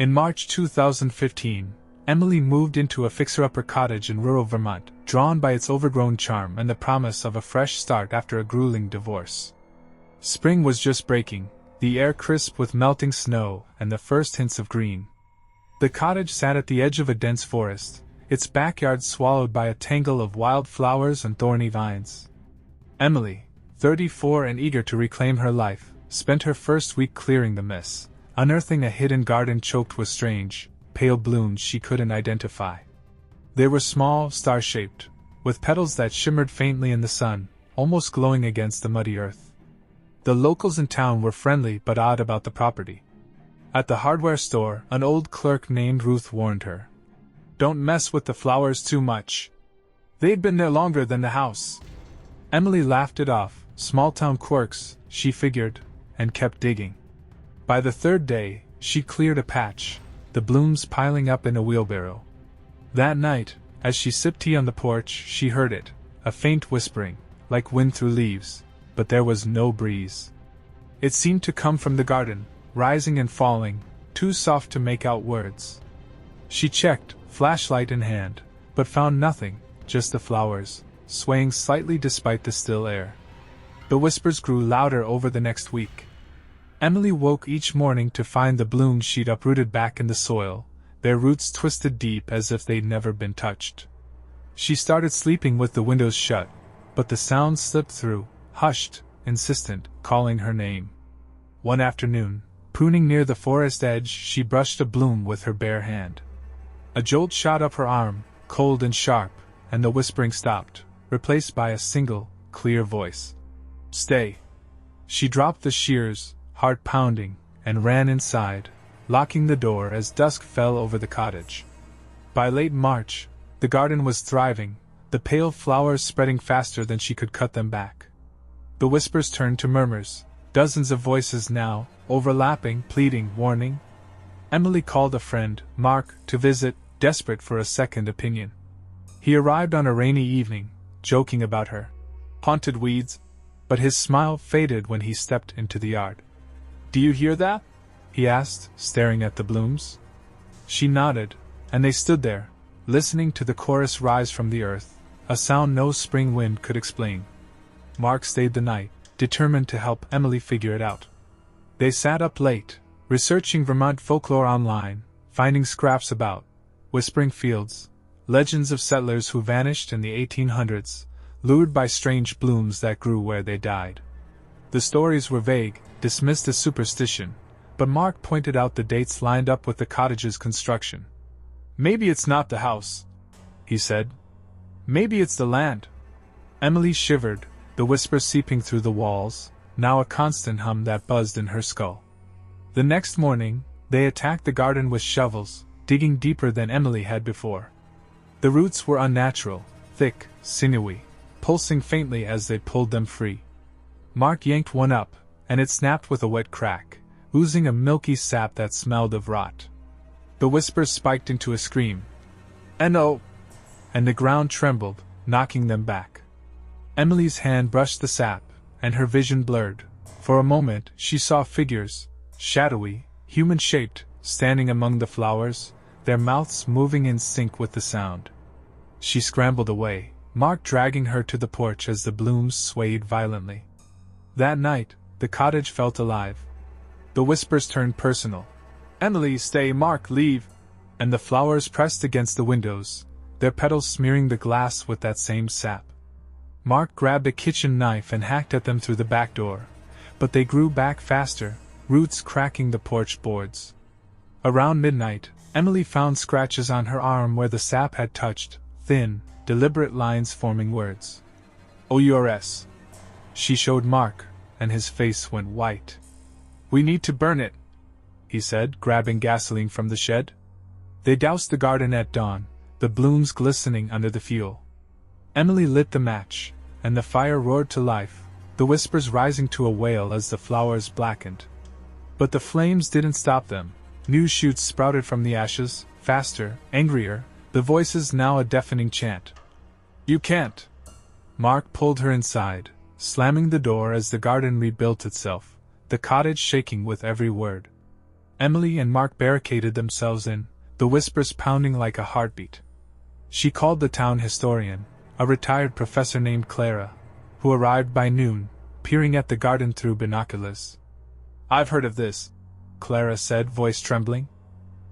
In March 2015, Emily moved into a fixer-upper cottage in rural Vermont, drawn by its overgrown charm and the promise of a fresh start after a grueling divorce. Spring was just breaking, the air crisp with melting snow and the first hints of green. The cottage sat at the edge of a dense forest, its backyard swallowed by a tangle of wild flowers and thorny vines. Emily, 34 and eager to reclaim her life, spent her first week clearing the mess, unearthing a hidden garden choked with strange, pale blooms she couldn't identify. They were small, star-shaped, with petals that shimmered faintly in the sun, almost glowing against the muddy earth. The locals in town were friendly but odd about the property. At the hardware store, an old clerk named Ruth warned her, "Don't mess with the flowers too much. They'd been there longer than the house." Emily laughed it off, small-town quirks, she figured, and kept digging. By the third day, she cleared a patch, the blooms piling up in a wheelbarrow. That night, as she sipped tea on the porch, she heard it, a faint whispering, like wind through leaves, but there was no breeze. It seemed to come from the garden, rising and falling, too soft to make out words. She checked, flashlight in hand, but found nothing, just the flowers, swaying slightly despite the still air. The whispers grew louder over the next week. Emily woke each morning to find the blooms she'd uprooted back in the soil, their roots twisted deep as if they'd never been touched. She started sleeping with the windows shut, but the sound slipped through, hushed, insistent, calling her name. One afternoon, pruning near the forest edge, she brushed a bloom with her bare hand. A jolt shot up her arm, cold and sharp, and the whispering stopped, replaced by a single, clear voice. "Stay." She dropped the shears, heart pounding, and ran inside, locking the door as dusk fell over the cottage. By late March, the garden was thriving, the pale flowers spreading faster than she could cut them back. The whispers turned to murmurs, dozens of voices now, overlapping, pleading, warning. Emily called a friend, Mark, to visit, desperate for a second opinion. He arrived on a rainy evening, joking about her haunted weeds, but his smile faded when he stepped into the yard. "Do you hear that?" he asked, staring at the blooms. She nodded, and they stood there, listening to the chorus rise from the earth, a sound no spring wind could explain. Mark stayed the night, determined to help Emily figure it out. They sat up late, researching Vermont folklore online, finding scraps about whispering fields, legends of settlers who vanished in the 1800s, lured by strange blooms that grew where they died. The stories were vague, dismissed as superstition, but Mark pointed out the dates lined up with the cottage's construction. "Maybe it's not the house," he said. "Maybe it's the land." Emily shivered, the whisper seeping through the walls, now a constant hum that buzzed in her skull. The next morning, they attacked the garden with shovels, digging deeper than Emily had before. The roots were unnatural, thick, sinewy, pulsing faintly as they pulled them free. Mark yanked one up, and it snapped with a wet crack, oozing a milky sap that smelled of rot. The whispers spiked into a scream. "No!" And the ground trembled, knocking them back. Emily's hand brushed the sap, and her vision blurred. For a moment, she saw figures, shadowy, human-shaped, standing among the flowers, their mouths moving in sync with the sound. She scrambled away, Mark dragging her to the porch as the blooms swayed violently. That night, the cottage felt alive. The whispers turned personal. "Emily, stay, Mark, leave!" And the flowers pressed against the windows, their petals smearing the glass with that same sap. Mark grabbed a kitchen knife and hacked at them through the back door, but they grew back faster, roots cracking the porch boards. Around midnight, Emily found scratches on her arm where the sap had touched, thin, deliberate lines forming words. "OURS." She showed Mark, and his face went white. "We need to burn it," he said, grabbing gasoline from the shed. They doused the garden at dawn, the blooms glistening under the fuel. Emily lit the match, and the fire roared to life, the whispers rising to a wail as the flowers blackened. But the flames didn't stop them. New shoots sprouted from the ashes, faster, angrier, the voices now a deafening chant. "You can't!" Mark pulled her inside, slamming the door as the garden rebuilt itself, the cottage shaking with every word. Emily and Mark barricaded themselves in, the whispers pounding like a heartbeat. She called the town historian, a retired professor named Clara, who arrived by noon, peering at the garden through binoculars. "I've heard of this," Clara said, voice trembling.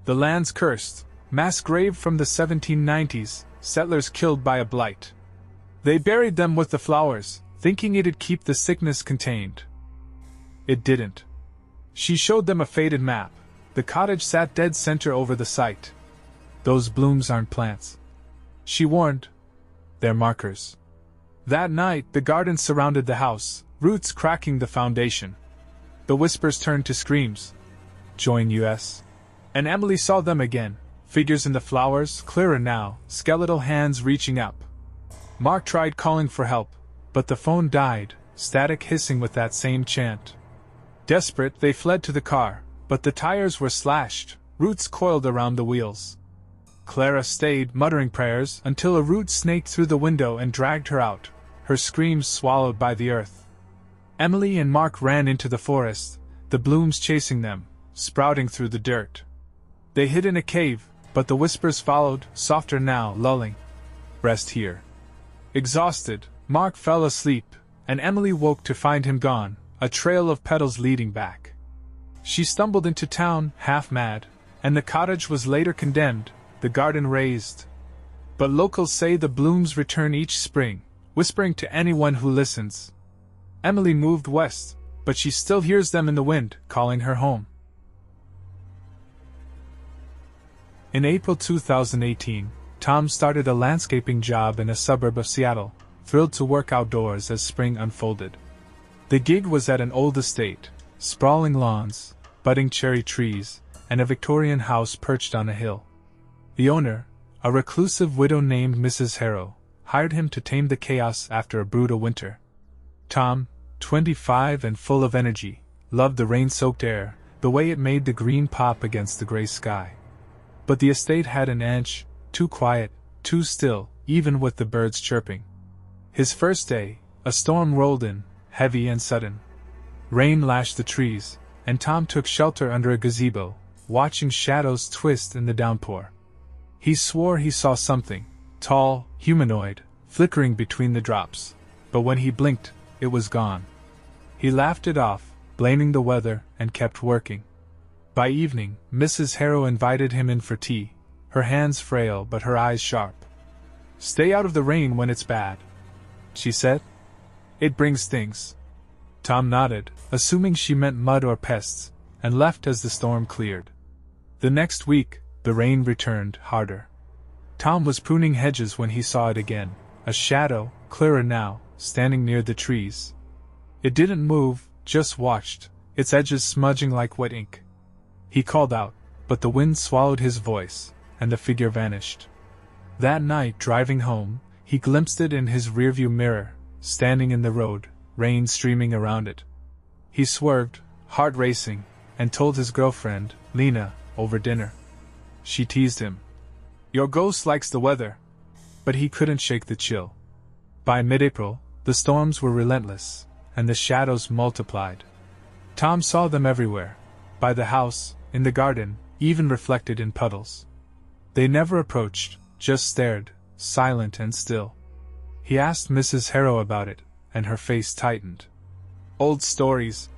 "The land's cursed, mass grave from the 1790s, settlers killed by a blight. They buried them with the flowers, thinking it'd keep the sickness contained. It didn't." She showed them a faded map. The cottage sat dead center over the site. "Those blooms aren't plants," she warned. "They're markers." That night, the garden surrounded the house, roots cracking the foundation. The whispers turned to screams. "Join us." And Emily saw them again, figures in the flowers, clearer now, skeletal hands reaching up. Mark tried calling for help, but the phone died, static hissing with that same chant. Desperate, they fled to the car, but the tires were slashed, roots coiled around the wheels. Clara stayed, muttering prayers, until a root snaked through the window and dragged her out, her screams swallowed by the earth. Emily and Mark ran into the forest, the blooms chasing them, sprouting through the dirt. They hid in a cave, but the whispers followed, softer now, lulling. "Rest here." Exhausted, Mark fell asleep, and Emily woke to find him gone, a trail of petals leading back. She stumbled into town, half mad, and the cottage was later condemned, the garden razed. But locals say the blooms return each spring, whispering to anyone who listens. Emily moved west, but she still hears them in the wind, calling her home. In April 2018, Tom started a landscaping job in a suburb of Seattle, thrilled to work outdoors as spring unfolded. The gig was at an old estate, sprawling lawns, budding cherry trees, and a Victorian house perched on a hill. The owner, a reclusive widow named Mrs. Harrow, hired him to tame the chaos after a brutal winter. Tom, 25 and full of energy, loved the rain-soaked air, the way it made the green pop against the gray sky. But the estate had an edge, too quiet, too still, even with the birds chirping. His first day, a storm rolled in, heavy and sudden. Rain lashed the trees, and Tom took shelter under a gazebo, watching shadows twist in the downpour. He swore he saw something, tall, humanoid, flickering between the drops, but when he blinked, it was gone. He laughed it off, blaming the weather, and kept working. By evening, Mrs. Harrow invited him in for tea, her hands frail but her eyes sharp. "Stay out of the rain when it's bad," she said. "It brings things." Tom nodded, assuming she meant mud or pests, and left as the storm cleared. The next week, the rain returned, harder. Tom was pruning hedges when he saw it again, a shadow, clearer now, standing near the trees. It didn't move, just watched, its edges smudging like wet ink. He called out, but the wind swallowed his voice, and the figure vanished. That night, driving home, he glimpsed it in his rearview mirror, standing in the road, rain streaming around it. He swerved, heart racing, and told his girlfriend, Lena, over dinner. She teased him. "Your ghost likes the weather." But he couldn't shake the chill. By mid-April, the storms were relentless, and the shadows multiplied. Tom saw them everywhere, by the house, in the garden, even reflected in puddles. They never approached, just stared, silent and still. He asked Mrs. Harrow about it, and her face tightened. "Old stories,"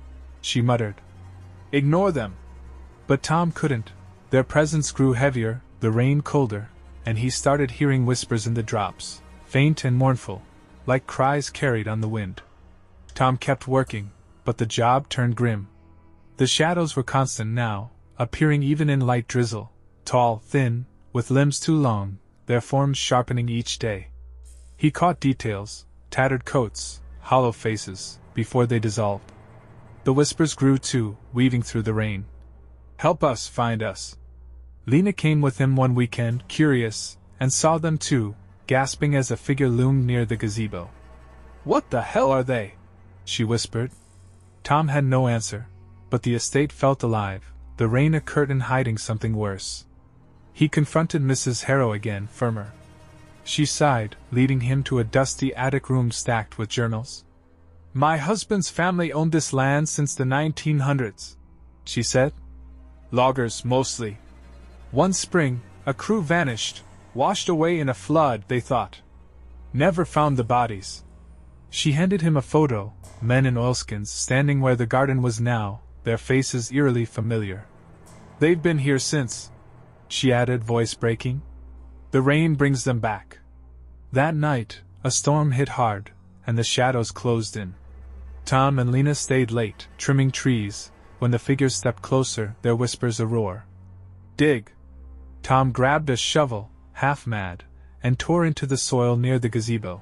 she muttered. "Ignore them." But Tom couldn't. Their presence grew heavier, the rain colder, and he started hearing whispers in the drops, faint and mournful, like cries carried on the wind. Tom kept working, but the job turned grim. The shadows were constant now, appearing even in light drizzle, tall, thin, with limbs too long, their forms sharpening each day. He caught details, tattered coats, hollow faces, before they dissolved. The whispers grew too, weaving through the rain. "Help us find us." Lena came with him one weekend, curious, and saw them too, gasping as a figure loomed near the gazebo. "What the hell are they?" she whispered. Tom had no answer, but the estate felt alive, the rain a curtain hiding something worse. He confronted Mrs. Harrow again, firmer. She sighed, leading him to a dusty attic room stacked with journals. "My husband's family owned this land since the 1900s, she said. Loggers, mostly. One spring, a crew vanished, washed away in a flood, they thought. Never found the bodies. She handed him a photo, men in oilskins standing where the garden was now, their faces eerily familiar. They've been here since, she added, voice breaking. The rain brings them back. That night, a storm hit hard, and the shadows closed in. Tom and Lena stayed late, trimming trees. When the figures stepped closer, their whispers a roar. Dig! Tom grabbed a shovel, half mad, and tore into the soil near the gazebo.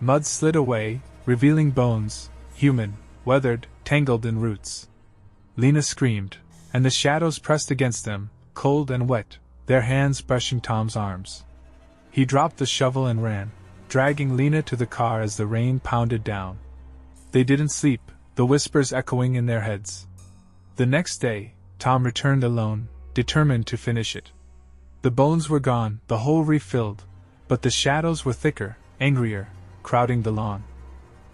Mud slid away, revealing bones, human, weathered, tangled in roots. Lena screamed, and the shadows pressed against them, cold and wet, their hands brushing Tom's arms. He dropped the shovel and ran, dragging Lena to the car as the rain pounded down. They didn't sleep, the whispers echoing in their heads. The next day, Tom returned alone, determined to finish it. The bones were gone, the hole refilled, but the shadows were thicker, angrier, crowding the lawn.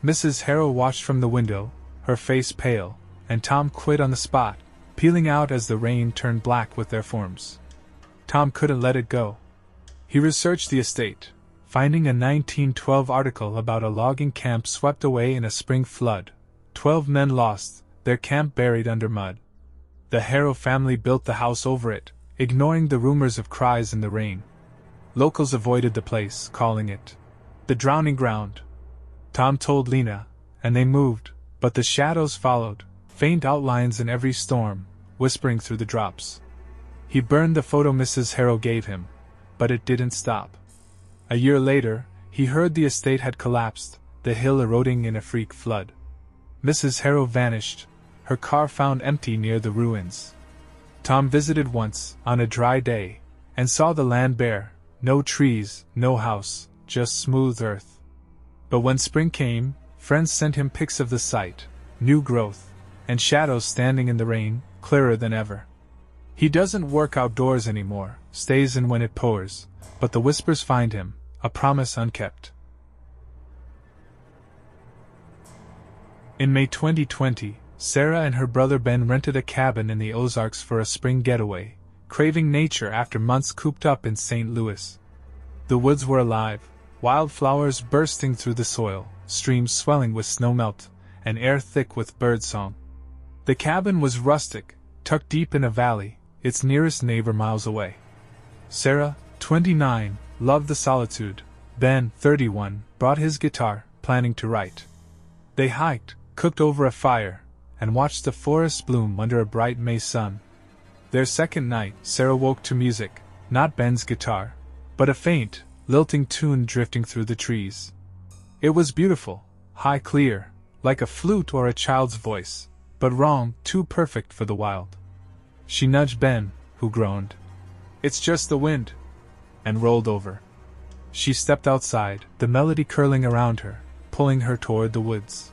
Mrs. Harrow watched from the window, her face pale, and Tom quit on the spot, peeling out as the rain turned black with their forms. Tom couldn't let it go. He researched the estate, finding a 1912 article about a logging camp swept away in a spring flood. 12 men lost, their camp buried under mud. The Harrow family built the house over it, ignoring the rumors of cries in the rain. Locals avoided the place, calling it the drowning ground. Tom told Lena, and they moved, but the shadows followed, faint outlines in every storm, whispering through the drops. He burned the photo Mrs. Harrow gave him, but it didn't stop. A year later, he heard the estate had collapsed, the hill eroding in a freak flood. Mrs. Harrow vanished, her car found empty near the ruins. Tom visited once, on a dry day, and saw the land bare, no trees, no house, just smooth earth. But when spring came, friends sent him pics of the site, new growth, and shadows standing in the rain, clearer than ever. He doesn't work outdoors anymore, stays in when it pours, but the whispers find him, a promise unkept. In May 2020, Sarah and her brother Ben rented a cabin in the Ozarks for a spring getaway, craving nature after months cooped up in St. Louis. The woods were alive, wildflowers bursting through the soil, streams swelling with snowmelt, and air thick with birdsong. The cabin was rustic, tucked deep in a valley, its nearest neighbor miles away. Sarah, 29, loved the solitude. Ben, 31, brought his guitar, planning to write. They hiked, cooked over a fire, and watched the forest bloom under a bright May sun. Their second night, Sarah woke to music, not Ben's guitar, but a faint, lilting tune drifting through the trees. It was beautiful, high, clear, like a flute or a child's voice, but wrong, too perfect for the wild. She nudged Ben, who groaned, "It's just the wind," and rolled over. She stepped outside, the melody curling around her, pulling her toward the woods.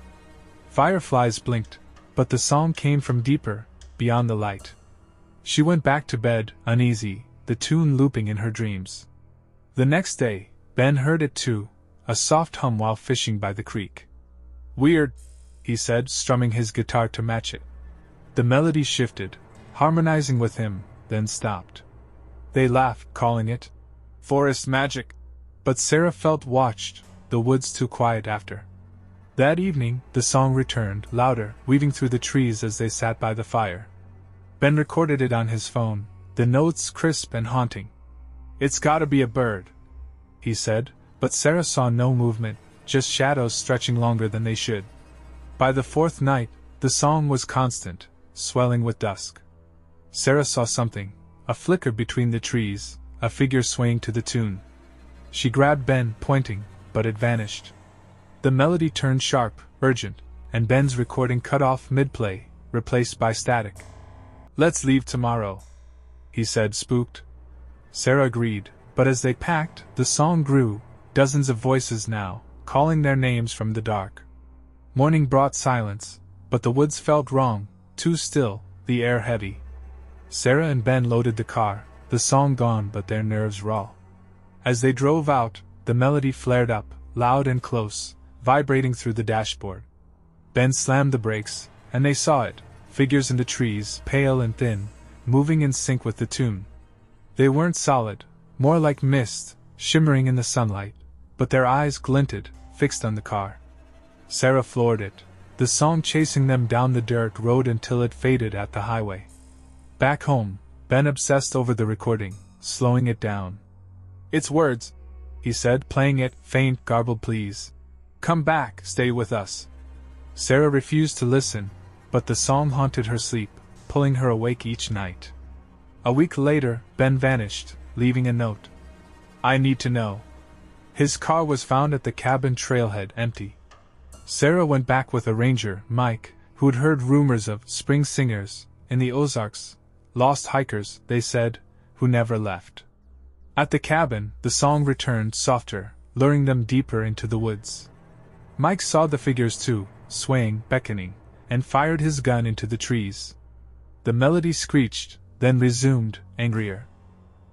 Fireflies blinked, but the song came from deeper, beyond the light. She went back to bed, uneasy, the tune looping in her dreams. The next day, Ben heard it too, a soft hum while fishing by the creek. "Weird," he said, strumming his guitar to match it. The melody shifted, harmonizing with him, then stopped. They laughed, calling it forest magic. But Sarah felt watched, the woods too quiet after. That evening, the song returned, louder, weaving through the trees as they sat by the fire. Ben recorded it on his phone, the notes crisp and haunting. "It's gotta be a bird," he said, but Sarah saw no movement, just shadows stretching longer than they should. By the fourth night, the song was constant, swelling with dusk. Sarah saw something, a flicker between the trees, a figure swaying to the tune. She grabbed Ben, pointing, but it vanished. The melody turned sharp, urgent, and Ben's recording cut off mid-play, replaced by static. "Let's leave tomorrow," he said, spooked. Sarah agreed, but as they packed, the song grew, dozens of voices now, calling their names from the dark. Morning brought silence, but the woods felt wrong, too still, the air heavy. Sarah and Ben loaded the car, the song gone but their nerves raw. As they drove out, the melody flared up, loud and close, vibrating through the dashboard. Ben slammed the brakes, and they saw it, figures in the trees, pale and thin, moving in sync with the tune. They weren't solid, more like mist, shimmering in the sunlight, but their eyes glinted, fixed on the car. Sarah floored it, the song chasing them down the dirt road until it faded at the highway. Back home, Ben obsessed over the recording, slowing it down. "It's words," he said, playing it, faint, garbled pleas. "Come back, stay with us." Sarah refused to listen, but the song haunted her sleep, pulling her awake each night. A week later, Ben vanished, leaving a note. "I need to know." His car was found at the cabin trailhead, empty. Sarah went back with a ranger, Mike, who had heard rumors of spring singers in the Ozarks, lost hikers, they said, who never left. At the cabin, the song returned softer, luring them deeper into the woods. Mike saw the figures too, swaying, beckoning, and fired his gun into the trees. The melody screeched, then resumed, angrier.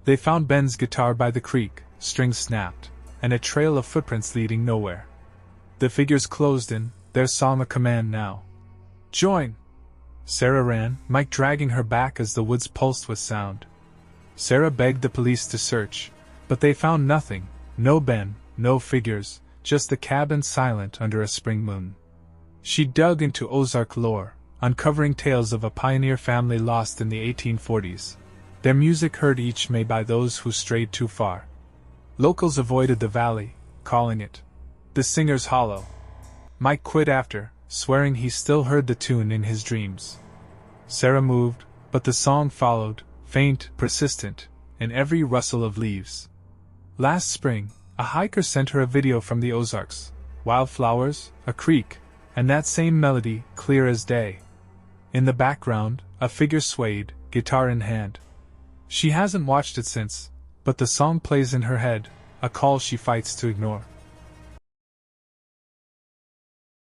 They found Ben's guitar by the creek, strings snapped, and a trail of footprints leading nowhere. The figures closed in, their song a command now. "Join!" Sarah ran, Mike dragging her back as the woods pulsed with sound. Sarah begged the police to search, but they found nothing, no Ben, no figures, just the cabin silent under a spring moon. She dug into Ozark lore, uncovering tales of a pioneer family lost in the 1840s, their music heard each May by those who strayed too far. Locals avoided the valley, calling it the Singer's Hollow. Mike quit after, swearing he still heard the tune in his dreams. Sarah moved, but the song followed, faint, persistent, in every rustle of leaves. Last spring, a hiker sent her a video from the Ozarks, wildflowers, a creek, and that same melody, clear as day. In the background, a figure swayed, guitar in hand. She hasn't watched it since, but the song plays in her head, a call she fights to ignore.